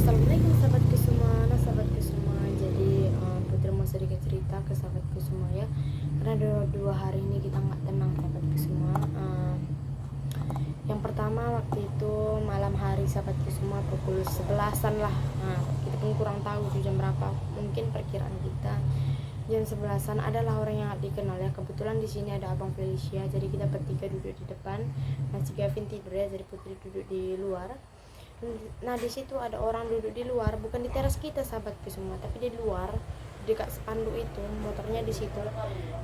Assalamualaikum sahabatku semua. Nah sahabatku semua, jadi Putri mau sedikit cerita ke sahabatku semua ya. Karena dua hari ini kita nggak tenang sahabatku semua. Yang pertama waktu itu malam hari sahabatku semua pukul 11-an lah. Nah kita pun kurang tahu itu jam berapa. Mungkin perkiraan kita jam 11-an. Adalah orang yang nggak dikenal ya. Kebetulan di sini ada Abang Felicia. Jadi kita bertiga duduk di depan. Nah si Gavin tidur ya. Jadi Putri duduk di luar. Nah di situ ada orang duduk di luar, bukan di teras kita sahabatku semua, tapi di luar dekat spanduk itu, motornya di situ.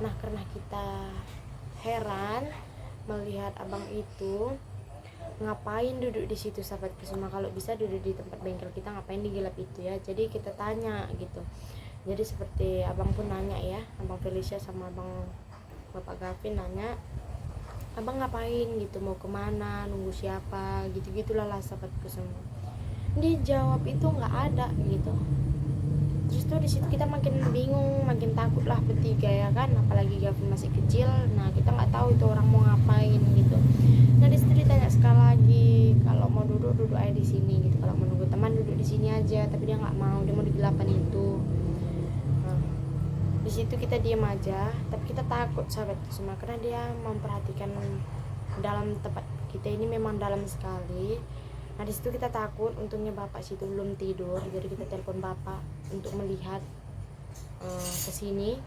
Nah karena kita heran melihat abang itu ngapain duduk di situ sahabatku semua, kalau bisa duduk di tempat bengkel kita, ngapain di gelap itu ya. Jadi kita tanya gitu. Jadi seperti abang pun nanya ya, abang Felicia sama abang Bapak Gavin nanya, abang ngapain gitu, mau kemana, nunggu siapa, gitu-gitulah lah sahabatku semua. Dia jawab itu nggak ada gitu. Terus tuh di situ kita makin bingung, makin takut lah bertiga ya kan, apalagi Gavin masih kecil. Nah kita nggak tahu itu orang mau ngapain gitu. Nah di situ ditanya sekali lagi, kalau mau duduk duduk aja di sini gitu, kalau mau nunggu teman duduk di sini aja. Tapi dia nggak mau, dia mau di gelapan itu. Nah, di situ kita diam aja, tapi kita takut sahabatku semua karena dia memperhatikan dalam tempat kita ini memang dalam sekali. Nah di situ kita takut. Untungnya bapak situ belum tidur, jadi kita telepon bapak untuk melihat ke sini.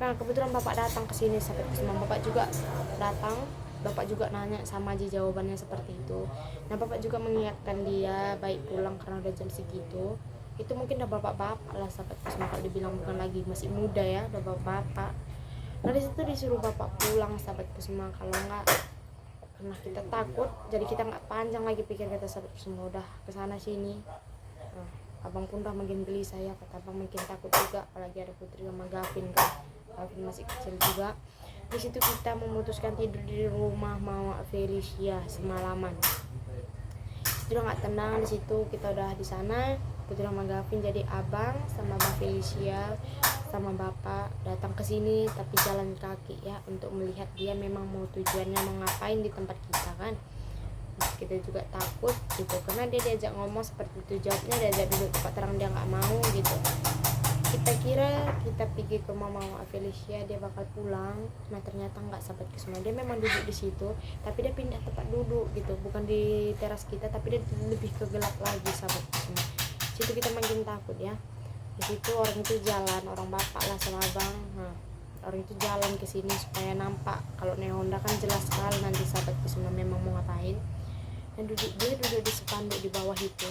Nah kebetulan bapak datang ke sini sahabatku semua. Bapak juga datang, bapak juga nanya sama aja jawabannya seperti itu. Nah bapak juga mengingatkan dia baik pulang karena udah jam segitu. Itu mungkin udah bapak-bapak lah sahabatku semua, kalau dibilang bukan lagi masih muda ya, udah bapak-bapak. Nah disitu disuruh bapak pulang sahabatku semua, kalau enggak, karena kita takut jadi kita nggak panjang lagi pikir kita sahabatku semua, udah kesana sini. Nah, abang pun udah makin gelisah ya, kata abang makin takut juga, apalagi ada Putri sama Gavin kan, Gavin masih kecil juga. Di situ kita memutuskan tidur di rumah Mama Felicia semalaman. Sudah nggak tenang di situ, kita udah di sana Putri sama Gavin. Jadi abang sama Bang Felicia sama bapak datang ke sini tapi jalan kaki ya, untuk melihat dia memang mau tujuannya mau ngapain di tempat kita kan. Nah, kita juga takut gitu karena dia diajak ngomong seperti itu, jawabnya diajak duduk tempat terang dia nggak mau gitu. Kita kira kita pergi ke Mama Felicia dia bakal pulang. Nah ternyata nggak sahabatku semua, dia memang duduk di situ tapi dia pindah tempat duduk gitu, bukan di teras kita tapi dia lebih ke gelap lagi sahabatku semua. Situ kita makin takut ya. Di situ orang itu jalan, orang bapak lah sama abang. Nah, orang itu jalan ke sini supaya nampak kalau naik Honda kan jelas sekali nanti sahabatku semua memang mau ngapain. Dan dia duduk di spanduk di bawah itu,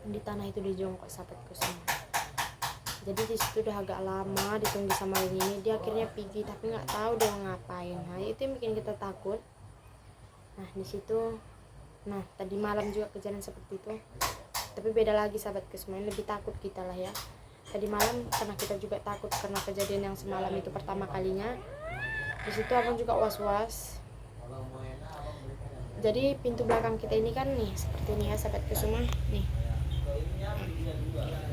di tanah itu, di jongkok sahabatku semua. Jadi di situ udah agak lama ditunggu sama ini, dia akhirnya pergi tapi nggak tahu dia mau ngapain. Nah itu yang bikin kita takut. Nah di situ, nah tadi malam juga kejadian seperti itu, tapi beda lagi sahabatku semua, lebih takut kita lah ya. Tadi malam karena kita juga takut karena kejadian yang semalam itu pertama kalinya. Di situ abang juga was-was. Jadi pintu belakang kita ini kan nih seperti ini ya sahabatku semua nih.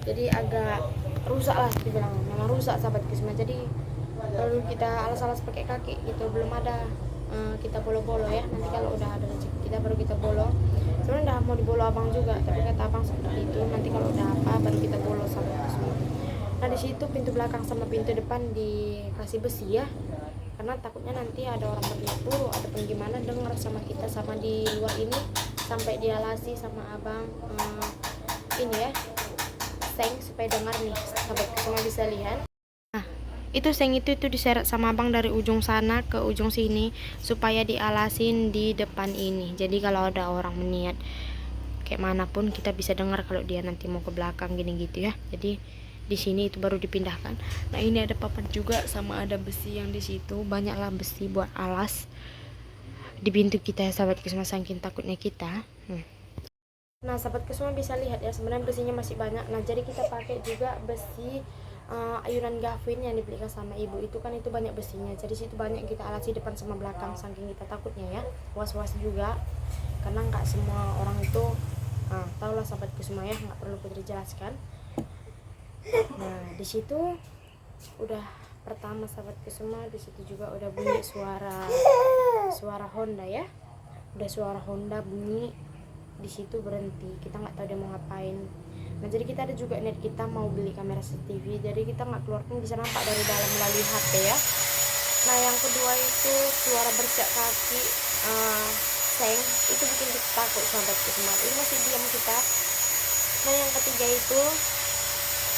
Jadi agak rusak lah dibilang, memang rusak sahabatku semua. Jadi lalu kita alas-alas pakai kaki itu, belum ada kita bolo-bolo ya. Nanti kalau udah ada rezeki kita baru kita bolo. Sebenarnya udah mau dibolo abang juga, tapi kata abang seperti itu, nanti kalau udah apa baru kita bolo sahabatku semua. Nah di situ pintu belakang sama pintu depan dikasih besi ya, karena takutnya nanti ada orang berniat buruk ataupun gimana dengar sama kita. Sama di luar ini sampai dialasi sama abang ini ya, seng supaya dengar nih sahabatku semua bisa lihat. Nah itu seng itu diseret sama abang dari ujung sana ke ujung sini supaya dialasin di depan ini. Jadi kalau ada orang meniat kayak manapun kita bisa dengar kalau dia nanti mau ke belakang gini gitu ya. Jadi di sini itu baru dipindahkan. Nah ini ada papan juga sama ada besi yang di situ, banyaklah besi buat alas di pintu kita ya sahabatku semua, saking takutnya kita. Nah sahabatku semua bisa lihat ya, sebenarnya besinya masih banyak. Nah jadi kita pakai juga besi ayunan Gavin yang dibelikan sama ibu itu kan, itu banyak besinya. Jadi situ banyak kita alasi depan sama belakang, saking kita takutnya ya, was-was juga karena nggak semua orang itu tau lah sahabatku semua ya, nggak perlu Putri jelaskan. Nah di situ udah pertama sahabatku semua, di situ juga udah bunyi suara Honda ya, udah suara Honda bunyi. di situ berhenti, kita nggak tahu dia mau ngapain. Nah jadi kita ada juga niat kita mau beli kamera CCTV, jadi kita nggak keluar pun bisa nampak dari dalam melalui HP ya. Nah yang kedua itu suara bersiak kaki seng, itu bikin kita takut sahabatku semua, ini masih diam kita. Nah yang ketiga itu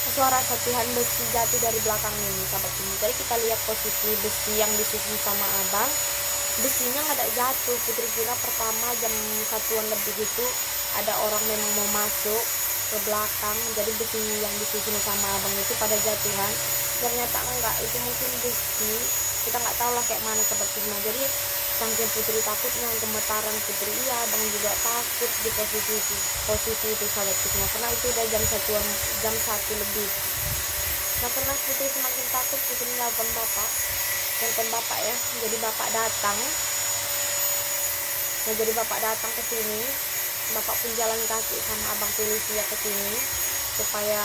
suara serpihan besi jatuh dari belakang ini sahabatku. Jadi kita lihat posisi besi yang disusun sama abang, besinya nggak ada jatuh. Putri kira pertama jam 1-an lebih itu ada orang memang mau masuk ke belakang, jadi besi yang disusun sama abang itu pada jatuhan. Ternyata enggak, itu mungkin besi, kita nggak tahu lah kayak mana sahabatku semua. Jadi saking Putri takutnya, gemetaran Putri, iya abang juga takut di posisi itu sahabatku semua, karena itu udah jam 1 lebih. Nah karena Putri semakin takut, Putri telepon bapak ya. Jadi bapak datang. Nah jadi bapak datang ke sini, bapak pun jalan kaki sama abang polisi ya ke sini, supaya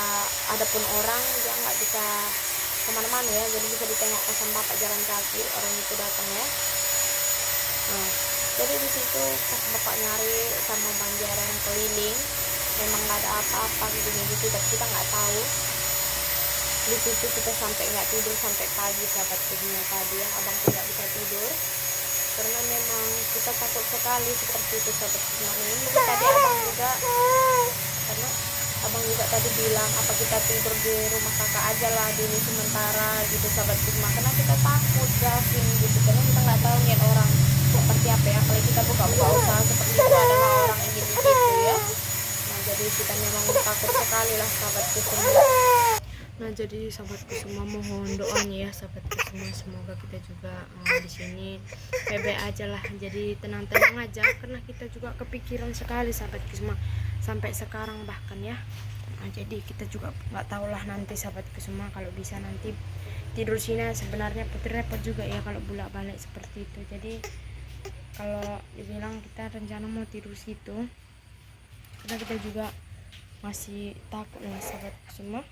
ada pun orang dia nggak bisa kemana-mana ya, jadi bisa ditengok sama bapak jalan kaki, orang itu datang ya. Nah jadi di situ pas bapak nyari sama bang Jarang keliling, memang nggak ada apa-apa gitu, tapi kita nggak tahu. Di situ kita sampai nggak tidur sampai pagi sahabatku semua. Tadi ya abang tuh nggak bisa tidur karena memang kita takut sekali seperti itu sahabatku semua. Ini mungkin tadi abang juga, karena abang juga tadi bilang apa kita tidur di rumah kakak aja lah dulu sementara gitu sahabatku semua, karena kita takut Gavin gitu, karena kita nggak tahu niat orang seperti apa ya. Kalau kita buka-buka usaha seperti itu adalah orang ingin gitu ya. Nah jadi kita memang takut sekali lah sahabatku semua. Nah jadi sahabatku semua, mohon doanya ya sahabatku semua, semoga kita juga di sini baik-baik aja lah, jadi tenang-tenang aja, karena kita juga kepikiran sekali sahabatku semua sampai sekarang bahkan ya. Nah jadi kita juga nggak tahu lah nanti sahabatku semua, kalau bisa nanti tidur sini. Sebenarnya Putri repot juga ya kalau bolak-balik seperti itu, jadi kalau dibilang kita rencana mau tidur situ, karena kita juga masih takut lah sahabatku semua.